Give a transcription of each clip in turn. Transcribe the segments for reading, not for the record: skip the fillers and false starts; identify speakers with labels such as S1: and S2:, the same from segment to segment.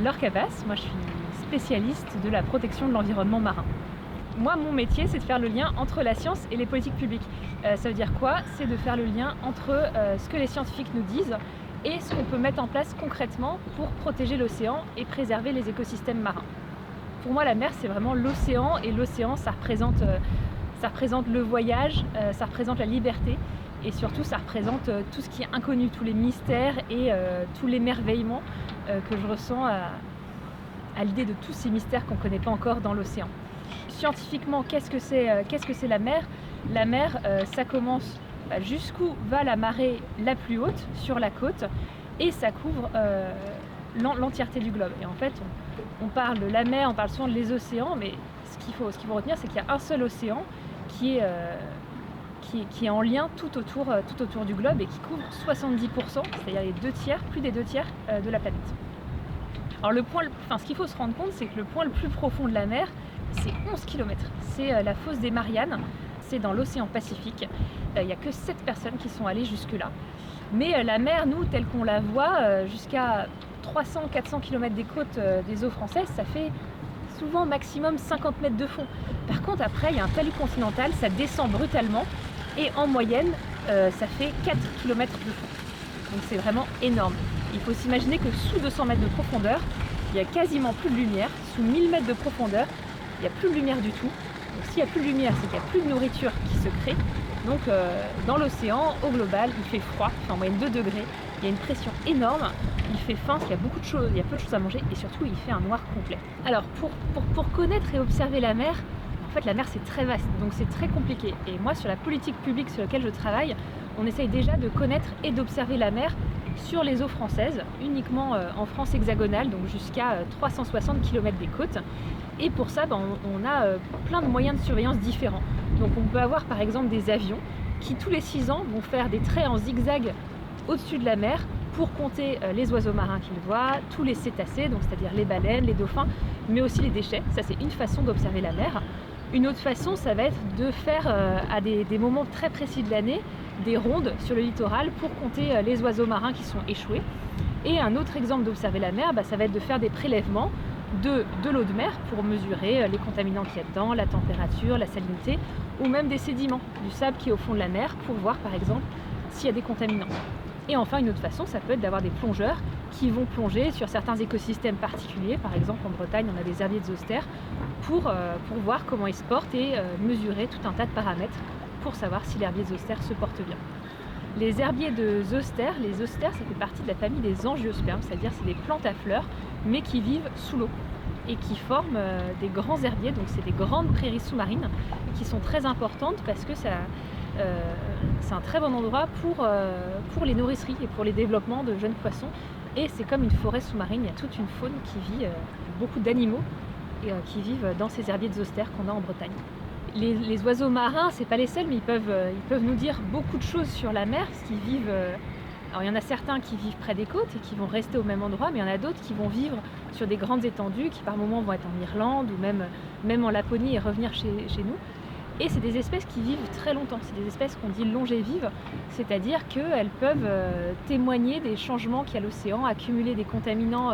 S1: Laure Cabas, moi je suis spécialiste de la protection de l'environnement marin. Moi, mon métier, c'est de faire le lien entre la science et les politiques publiques. Ça veut dire quoi? C'est de faire le lien entre ce que les scientifiques nous disent et ce qu'on peut mettre en place concrètement pour protéger l'océan et préserver les écosystèmes marins. Pour moi, la mer, c'est vraiment l'océan, et l'océan, ça représente le voyage, ça représente la liberté, et surtout, ça représente tout ce qui est inconnu, tous les mystères et tout l'émerveillement que je ressens à l'idée de tous ces mystères qu'on ne connaît pas encore dans l'océan. Scientifiquement, qu'est-ce que c'est la mer? La mer, ça commence jusqu'où va la marée la plus haute sur la côte, et ça couvre l'entièreté du globe. Et en fait, on parle de la mer, on parle souvent des océans, mais ce qu'il faut retenir, c'est qu'il y a un seul océan qui est en lien tout autour du globe et qui couvre 70%, c'est-à-dire plus des deux tiers de la planète. Alors ce qu'il faut se rendre compte, c'est que le point le plus profond de la mer, c'est 11 km. C'est la fosse des Mariannes, c'est dans l'océan Pacifique. Il n'y a que 7 personnes qui sont allées jusque-là. Mais la mer, nous, telle qu'on la voit, jusqu'à 300-400 km des côtes des eaux françaises, ça fait souvent maximum 50 mètres de fond. Par contre, après, il y a un talus continental, ça descend brutalement, et en moyenne, ça fait 4 km de fond. Donc c'est vraiment énorme. Il faut s'imaginer que sous 200 mètres de profondeur, il n'y a quasiment plus de lumière. Sous 1000 mètres de profondeur, il n'y a plus de lumière du tout. Donc s'il n'y a plus de lumière, c'est qu'il n'y a plus de nourriture qui se crée. Donc dans l'océan, au global, il fait froid, il fait en moyenne 2 degrés. Il y a une pression énorme, il fait faim, il y a peu de choses à manger, et surtout il fait un noir complet. Alors pour connaître et observer la mer, en fait la mer c'est très vaste, donc c'est très compliqué. Et moi, sur la politique publique sur laquelle je travaille, on essaye déjà de connaître et d'observer la mer sur les eaux françaises, uniquement en France hexagonale, donc jusqu'à 360 km des côtes. Et pour ça, on a plein de moyens de surveillance différents. Donc on peut avoir par exemple des avions qui tous les 6 ans vont faire des traits en zigzag au-dessus de la mer pour compter les oiseaux marins qu'ils voient, tous les cétacés, donc c'est-à-dire les baleines, les dauphins, mais aussi les déchets. Ça, c'est une façon d'observer la mer. Une autre façon, ça va être de faire à des moments très précis de l'année des rondes sur le littoral pour compter les oiseaux marins qui sont échoués. Et un autre exemple d'observer la mer, ça va être de faire des prélèvements de l'eau de mer pour mesurer les contaminants qu'il y a dedans, la température, la salinité, ou même des sédiments, du sable qui est au fond de la mer, pour voir par exemple s'il y a des contaminants. Et enfin, une autre façon, ça peut être d'avoir des plongeurs qui vont plonger sur certains écosystèmes particuliers. Par exemple, en Bretagne, on a des herbiers de zostère pour voir comment ils se portent et mesurer tout un tas de paramètres pour savoir si l'herbier de zostère se porte bien. Les herbiers de zostère, les zostères, ça fait partie de la famille des angiospermes, c'est-à-dire c'est des plantes à fleurs, mais qui vivent sous l'eau et qui forment des grands herbiers, donc c'est des grandes prairies sous-marines qui sont très importantes parce que c'est un très bon endroit pour les nourriceries et pour les développements de jeunes poissons. Et c'est comme une forêt sous-marine, il y a toute une faune qui vit, beaucoup d'animaux qui vivent dans ces herbiers de zostère qu'on a en Bretagne. Les oiseaux marins, c'est pas les seuls, mais ils peuvent nous dire beaucoup de choses sur la mer, parce qu'ils vivent. Alors il y en a certains qui vivent près des côtes et qui vont rester au même endroit, mais il y en a d'autres qui vont vivre sur des grandes étendues, qui par moments vont être en Irlande ou même en Laponie et revenir chez nous. Et c'est des espèces qui vivent très longtemps, c'est des espèces qu'on dit longévives, c'est-à-dire qu'elles peuvent témoigner des changements qu'il y a à l'océan, accumuler des contaminants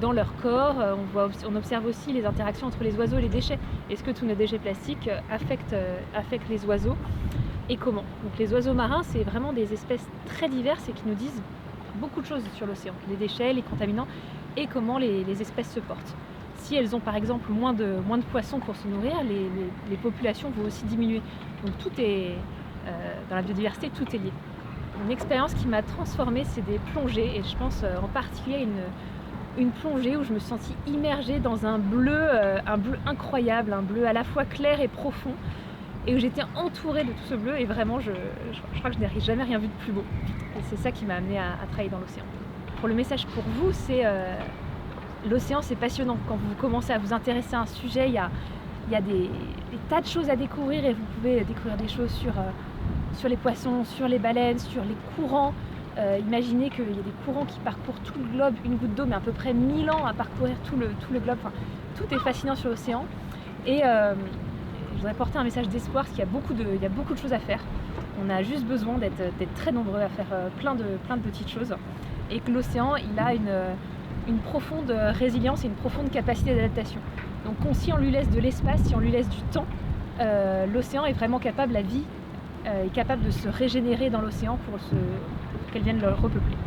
S1: dans leur corps. On observe aussi les interactions entre les oiseaux et les déchets. Est-ce que tous nos déchets plastiques affectent les oiseaux et comment? Donc les oiseaux marins, c'est vraiment des espèces très diverses et qui nous disent beaucoup de choses sur l'océan, les déchets, les contaminants et comment les espèces se portent. Si elles ont par exemple moins de poissons pour se nourrir, les populations vont aussi diminuer. Donc tout est, dans la biodiversité, tout est lié. Une expérience qui m'a transformée, c'est des plongées, et je pense en particulier une plongée où je me suis sentie immergée dans un bleu incroyable, un bleu à la fois clair et profond, et où j'étais entourée de tout ce bleu, et vraiment je crois que je n'ai jamais rien vu de plus beau. Et c'est ça qui m'a amenée à travailler dans l'océan. Pour le message pour vous, c'est l'océan, c'est passionnant. Quand vous commencez à vous intéresser à un sujet, il y a des tas de choses à découvrir, et vous pouvez découvrir des choses sur les poissons, sur les baleines, sur les courants. Imaginez qu'il y a des courants qui parcourent tout le globe, une goutte d'eau, mais à peu près 1000 ans à parcourir tout le globe. Enfin, tout est fascinant sur l'océan. Et je voudrais porter un message d'espoir, parce qu'il y a beaucoup de choses à faire. On a juste besoin d'être très nombreux à faire plein de petites choses. Et que l'océan, il a une profonde résilience et une profonde capacité d'adaptation. Donc si on lui laisse de l'espace, si on lui laisse du temps, l'océan est vraiment capable, la vie est capable de se régénérer dans l'océan pour qu'elle vienne le repeupler.